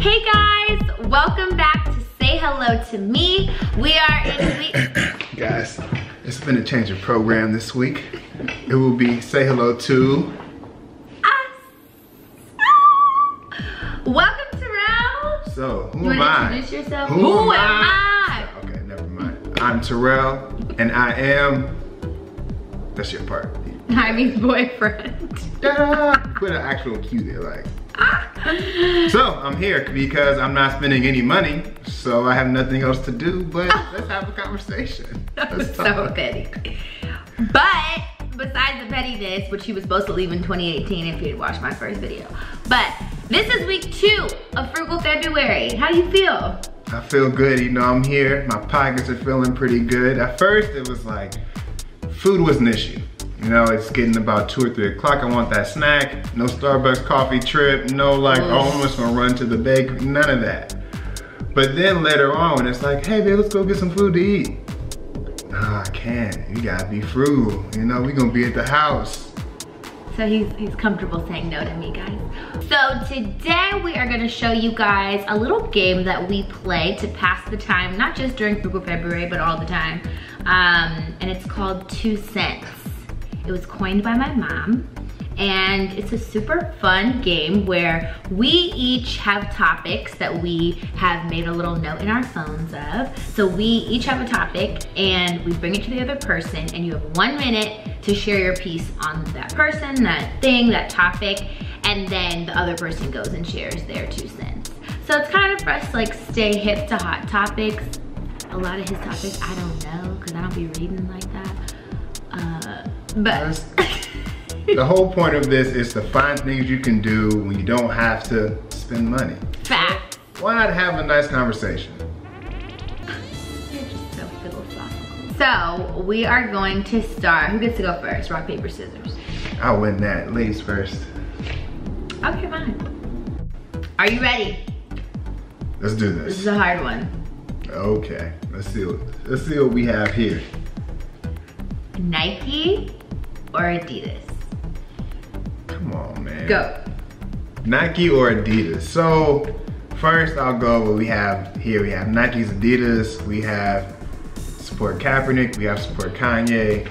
Hey guys, welcome back to Say Hello to Me. We are in week... Guys, it's been a change of program this week. It will be Say Hello to... us. Welcome, Terrelle. So, who You am want to I? introduce yourself? Who am I? Okay, never mind. I'm Terrelle, and I am... That's your part. Ivy's boyfriend. Put an actual cue there, like... So, I'm here because I'm not spending any money, so I have nothing else to do, but let's have a conversation. Let's So talk. petty. But, besides the pettiness, which he was supposed to leave in 2018 if he had watched my first video. But, this is week 2 of Frugal February. How do you feel? I feel good, you know, I'm here. My pockets are feeling pretty good. At first, it was like, food was an issue. You know, it's getting about 2 or 3 o'clock. I want that snack. No Starbucks coffee trip. No like, oh, I'm just gonna run to the bakery. None of that. But then later on, when it's like, hey babe, let's go get some food to eat. No, I can't. You gotta be frugal. You know, we gonna be at the house. So he's comfortable saying no to me, guys. So today we are gonna show you guys a little game that we play to pass the time, not just during Frugal February, but all the time. And it's called 2 cents. It was coined by my mom, and it's a super fun game where we each have topics that we have made a little note in our phones of. So we each have a topic and we bring it to the other person, and you have 1 minute to share your piece on that person, that thing, that topic, and then the other person goes and shares their 2 cents. So it's kind of for us to like stay hip to hot topics. A lot of his topics I don't know because I don't be reading like that. But the whole point of this is to find things you can do when you don't have to spend money. Fact. Why not have a nice conversation? You're just so philosophical. So we are going to start. Who gets to go first? Rock, paper, scissors. I'll win that. Ladies first. Okay, fine. Are you ready? Let's do This this. is a hard one. Okay. Let's see what we have here. Nike or Adidas? Come on, man. Go. Nike or Adidas? So first I'll go what we have here. We have Nike's, Adidas. We have support Kaepernick. We have support Kanye.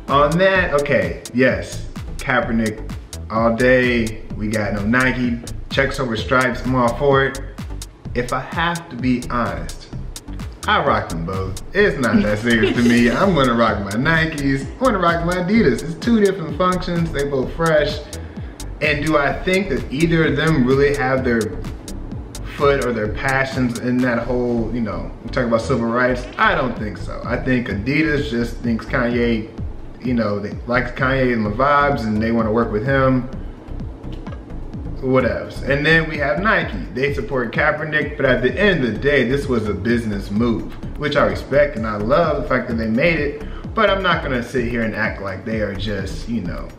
On that, okay, yes, Kaepernick all day. We got no Nike. Checks over stripes. I'm all for it. If I have to be honest, I rock them both. It's not that serious to me. I'm gonna rock my Nikes. I'm gonna rock my Adidas. It's 2 different functions. They both fresh. And do I think that either of them really have their foot or their passions in that whole, you know, we're talking about civil rights? I don't think so. I think Adidas just thinks Kanye, you know, they like Kanye and the vibes and they wanna work with him. What else? And then we have Nike. They support Kaepernick, but at the end of the day, this was a business move, which I respect and I love the fact that they made it, but I'm not gonna sit here and act like they are just, you know,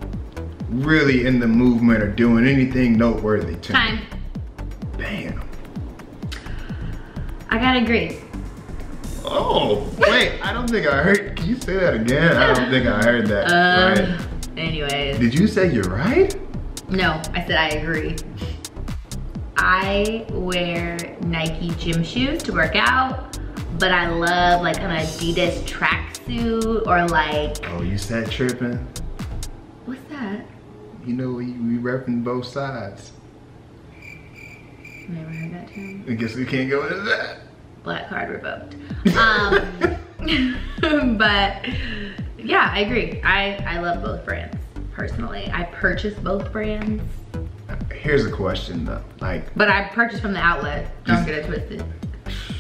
really in the movement or doing anything noteworthy to Time. me. Bam. I gotta agree. Oh, wait, I don't think I heard, can you say that again? I don't think I heard that, right? Anyways. Did you say you're right? No, I said I agree. I wear Nike gym shoes to work out, but I love like an Adidas tracksuit or like... Oh, you said tripping? What's that? You know, we repping both sides. Never heard that term. I guess we can't go into that. Black card revoked. But yeah, I agree. I love both brands. Personally, I purchase both brands. Here's a question though, like. But I purchase from the outlet, don't get it twisted.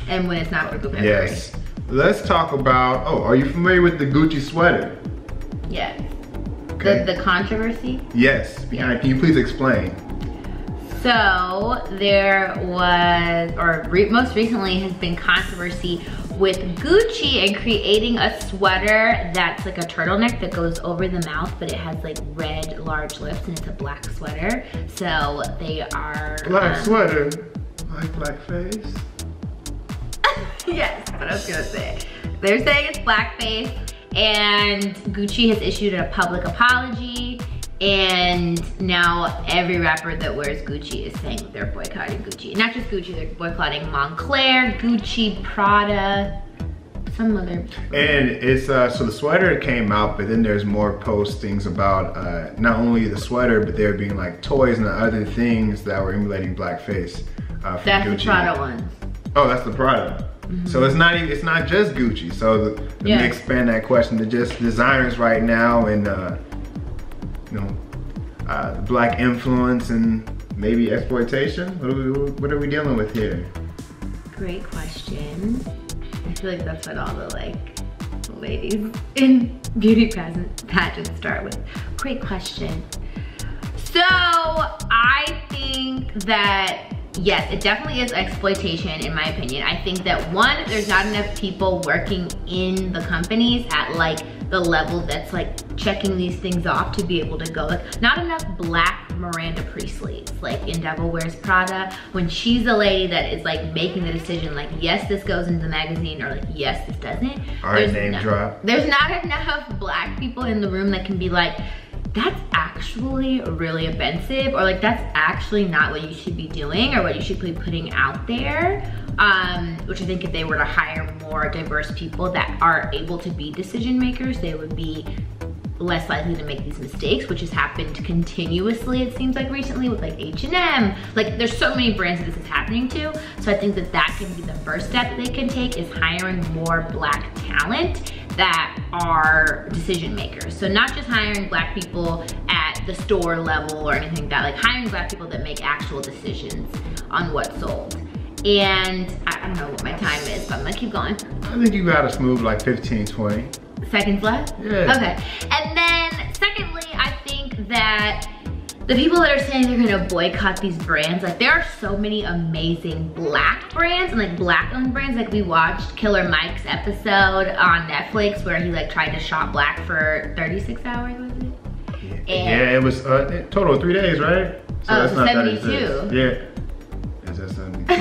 And when it's not for February. Yes. Let's talk about, oh, are you familiar with the Gucci sweater? Yes. Okay. The controversy? Yes, behind, can you please explain? So there was, or most recently has been controversy with Gucci and creating a sweater that's like a turtleneck that goes over the mouth, but it has like red large lips and it's a black sweater. So they are- Black sweater, like blackface? Yes, but I was gonna say. They're saying it's blackface, and Gucci has issued a public apology And now every rapper that wears Gucci is saying they're boycotting Gucci. Not just Gucci, they're boycotting Moncler, Gucci, Prada, some other. And it's, so the sweater came out, but then there's more postings about not only the sweater, but there being like toys and other things that were emulating blackface from That's Gucci. the Prada one. Oh, that's the Prada. So it's not even, it's not just Gucci. So let me expand that question to just designers right now and you know, black influence and maybe exploitation. What are we dealing with here? Great question. I feel like that's what all the like ladies in beauty pageants start with. Great question. So I think that yes, it definitely is exploitation in my opinion. I think that one, there's not enough people working in the companies at like the level that's like checking these things off to be able to go. Like not enough black Miranda Priestleys like in Devil Wears Prada, when she's the lady that is like making the decision like yes this goes into the magazine or like yes this doesn't. Alright, name drop. There's not enough black people in the room that can be like that's actually really offensive, or like that's actually not what you should be doing or what you should be putting out there. Which I think if they were to hire more diverse people that are able to be decision makers, they would be less likely to make these mistakes, which has happened continuously, it seems like recently with like H&M. Like there's so many brands that this is happening to. So I think that that can be the first step that they can take, is hiring more black talent that are decision makers. So not just hiring black people at the store level or anything like that, like hiring black people that make actual decisions on what's sold. And I don't know what my time is, but I'm gonna keep going. I think you got a smooth like 15, 20 seconds left? Yeah. Okay. And then secondly, I think that the people that are saying they're gonna boycott these brands, like there are so many amazing black brands and like black owned brands. Like we watched Killer Mike's episode on Netflix where he like tried to shop black for 36 hours, was it? Yeah, it was total of 3 days, right? So oh, that's so not 72. 36. Yeah. Is that 72?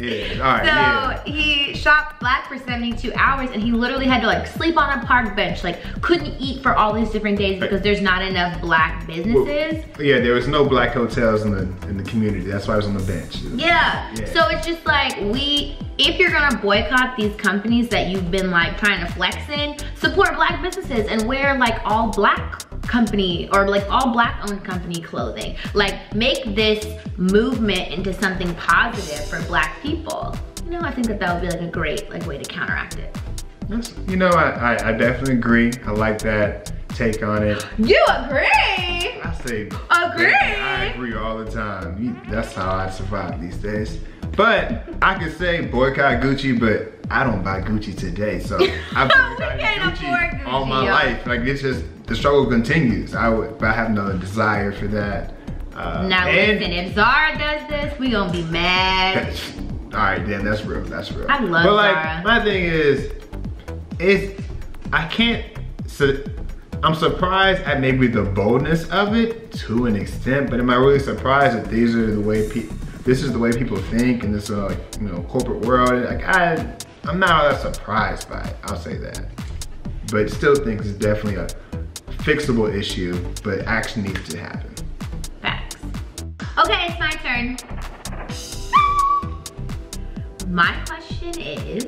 Yeah. All right, so he shopped black for 72 hours and he literally had to like sleep on a park bench, like couldn't eat for all these different days because there's not enough black businesses. Well, yeah, there was no black hotels in the community. That's why I was on the bench. Yeah. So it's just like if you're gonna boycott these companies that you've been like trying to flex in, support black businesses and wear like all black company or like all black owned company clothing. Like make this movement into something positive for black people. You know, I think that would be like a great like way to counteract it. You know, I definitely agree. I like that take on it. You agree? I say agree. I agree all the time. That's how I survive these days. But I could say boycott Gucci, but I don't buy Gucci today. So I've boycotted Gucci all my life. Like it's just, the struggle continues. But I have no desire for that. Now listen, if Zara does this, we gonna be mad. All right, then that's real. That's real. I love But like, Zara. my thing is I can't. So I'm surprised at maybe the boldness of it to an extent, but am I really surprised that this is the way people think in this like, you know, corporate world? Like I'm not all that surprised by it. I'll say that, but still think it's definitely a fixable issue, but action needs to happen. Facts. Okay, it's my turn. My question is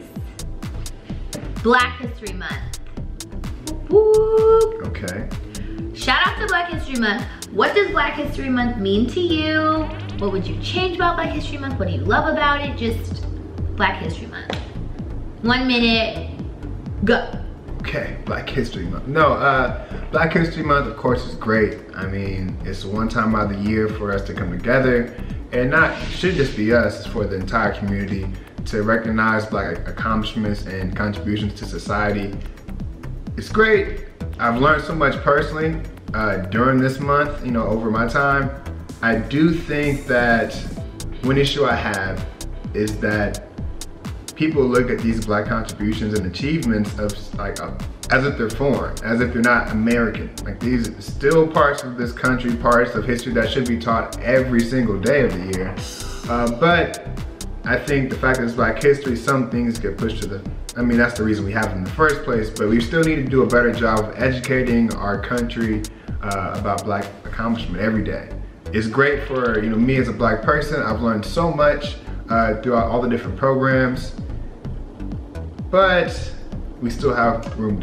Black History Month. Whoop. Okay. Shout out to Black History Month. What does Black History Month mean to you? What would you change about Black History Month? What do you love about it? Just Black History Month. 1 minute, go. Okay, Black History Month. No, Black History Month, of course, is great. I mean, it's one time out of the year for us to come together, and should just be us, it's for the entire community to recognize black accomplishments and contributions to society. It's great. I've learned so much personally during this month, you know, over my time. I do think that one issue I have is that people look at these black contributions and achievements of like as if they're foreign, as if they're not American. Like these are still parts of this country, parts of history that should be taught every single day of the year. But I think the fact that it's Black history, some things get pushed to the I mean, that's the reason we have them in the first place, but we still need to do a better job of educating our country about Black accomplishment every day. It's great for, you know, me as a Black person. I've learned so much throughout all the different programs, but we still have room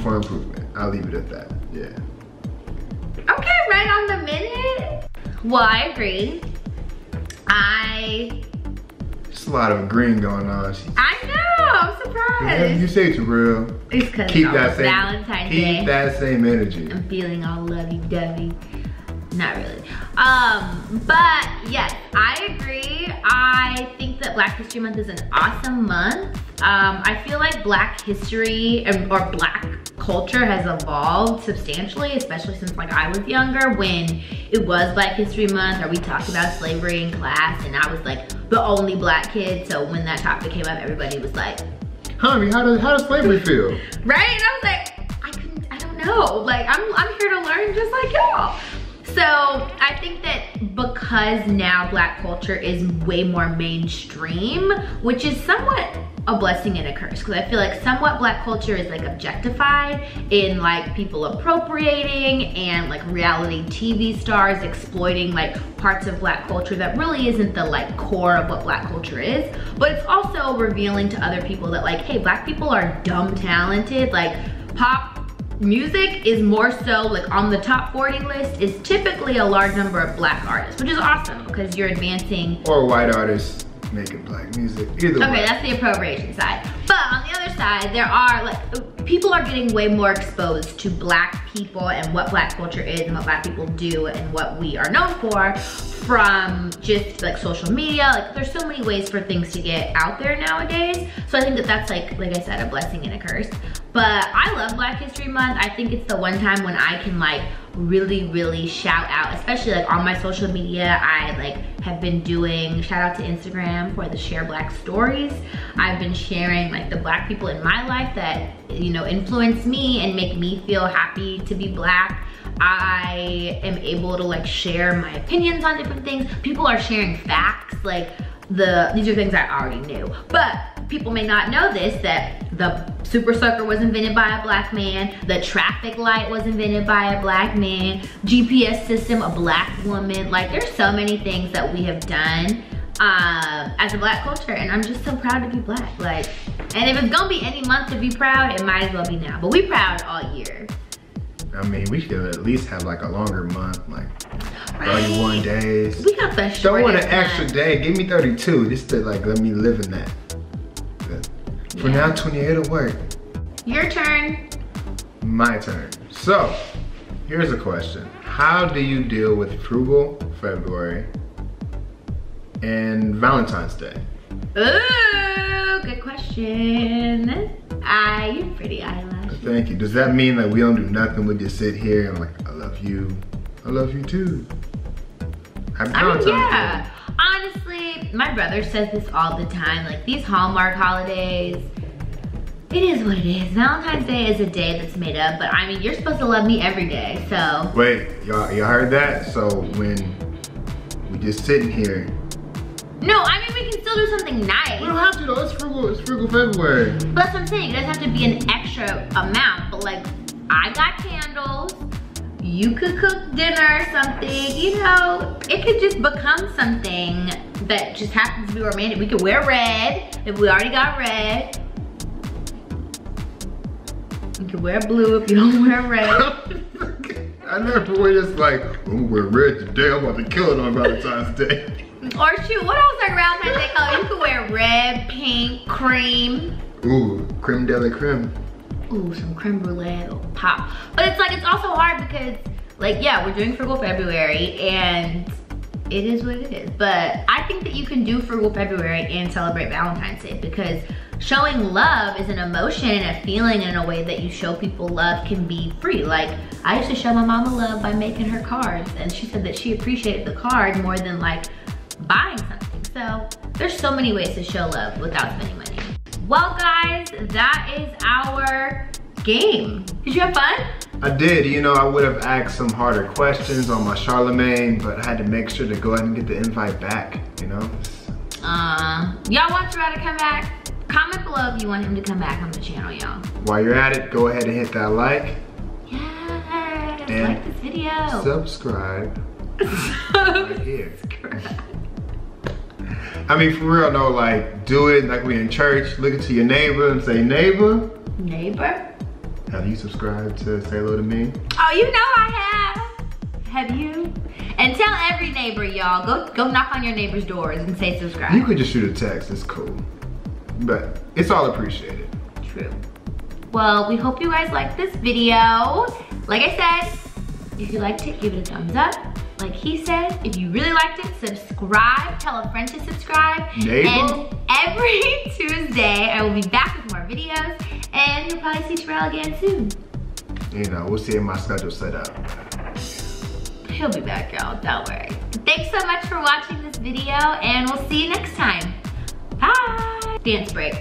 for improvement. I'll leave it at that. Yeah. Okay, right on the minute. Well, I agree. Just a lot of agreeing going on. I know, I'm surprised. You say Terrelle. It's because it's Valentine's Day. Keep that same energy. I'm feeling all lovey-dovey. Not really. But yes, I agree. I think that Black History Month is an awesome month. I feel like Black history or Black culture has evolved substantially, especially since like I was younger when it was Black History Month, or we talked about slavery in class and I was like the only Black kid. So when that topic came up, everybody was like, "Honey, how does slavery feel?" Right? And I was like, I don't know. Like I'm here to learn just like y'all. So I think that because now Black culture is way more mainstream, which is somewhat a blessing and a curse, because I feel like somewhat Black culture is like objectified in like people appropriating and like reality TV stars exploiting like parts of Black culture that really isn't the like core of what Black culture is. But it's also revealing to other people that like, hey, Black people are dumb talented. Like pop music is more so like on the top 40 list is typically a large number of Black artists, which is awesome because you're advancing. Or white artists making Black music, either way. Okay, that's the appropriation side. But on the other side, there are like, people are getting way more exposed to Black people and what Black culture is and what Black people do and what we are known for from just like social media. Like there's so many ways for things to get out there nowadays. So I think that that's like I said, a blessing and a curse. But I love Black History Month. I think it's the one time when I can like really shout out, especially like on my social media. I like have been doing shout out to Instagram for the Share Black Stories. I've been sharing like the Black people in my life that, you know, influence me and make me feel happy to be Black. I am able to like share my opinions on different things. People are sharing facts, like these are things I already knew. But people may not know this, that the Super Soaker was invented by a Black man, the traffic light was invented by a Black man, GPS system, a Black woman. Like there's so many things that we have done as a Black culture, and I'm just so proud to be Black. Like, and if it's gonna be any month to be proud, it might as well be now. But we proud all year. I mean, we should at least have like a longer month, like 31 days. We got the shortest. Don't want an extra day. Give me 32 just to like let me live in that. For now, 28 will work. Your turn. My turn. So, here's a question. How do you deal with frugal February and Valentine's Day? Ooh, good question. You're pretty eyelashes. Thank you. Does that mean that we don't do nothing? We just sit here and like, I love you. I love you too. Happy Valentine's Day. Honestly, my brother says this all the time. Like these Hallmark holidays, it is what it is. Valentine's Day is a day that's made up, but I mean, you're supposed to love me every day, so. Wait, y'all heard that? So when we just sitting here. No, I mean, we can still do something nice. We don't have to though, it's frugal February. But that's what I'm saying, it doesn't have to be an extra amount, but like, I got candles. You could cook dinner or something, you know, it could just become something that just happens to be romantic. We could wear red if we already got red. You could wear blue if you don't wear red. I never wear this like, I'm gonna wear red today, I'm about to kill it on Valentine's Day. Or shoot, what else are Valentine's Day colors? You could wear red, pink, cream. Ooh, creme de la creme. Ooh, some creme brulee will pop. But it's like, it's also hard because like, yeah, we're doing Frugal February and it is what it is. But I think that you can do Frugal February and celebrate Valentine's Day because showing love is an emotion and a feeling in a way that you show people love can be free. Like, I used to show my mama love by making her cards and she said that she appreciated the card more than like buying something. So there's so many ways to show love without spending money. Well guys, that is our game. Did you have fun? I did. You know, I would have asked some harder questions on my Charlemagne, but I had to make sure to go ahead and get the invite back, you know? Y'all want Terrelle to come back? Comment below if you want him to come back on the channel, y'all. While you're at it, go ahead and hit that like. Yes, and like this video. Subscribe. Right here. I mean, for real, no, like, do it like we in church. Look into your neighbor and say, neighbor. Neighbor? Have you subscribed to Say Hello to Me? Oh, you know I have. Have you? And tell every neighbor, y'all. Go knock on your neighbor's doors and say subscribe. You could just shoot a text, it's cool. But it's all appreciated. True. Well, we hope you guys liked this video. Like I said, if you liked it, give it a thumbs up. Like he said, if you really liked it, subscribe. Tell a friend to subscribe. Neighbor. And every Tuesday, I will be back with more videos. And you'll probably see Terrelle again soon. You know, we'll see if my schedule's set up. He'll be back, y'all, don't worry. Thanks so much for watching this video, and we'll see you next time. Bye. Dance break.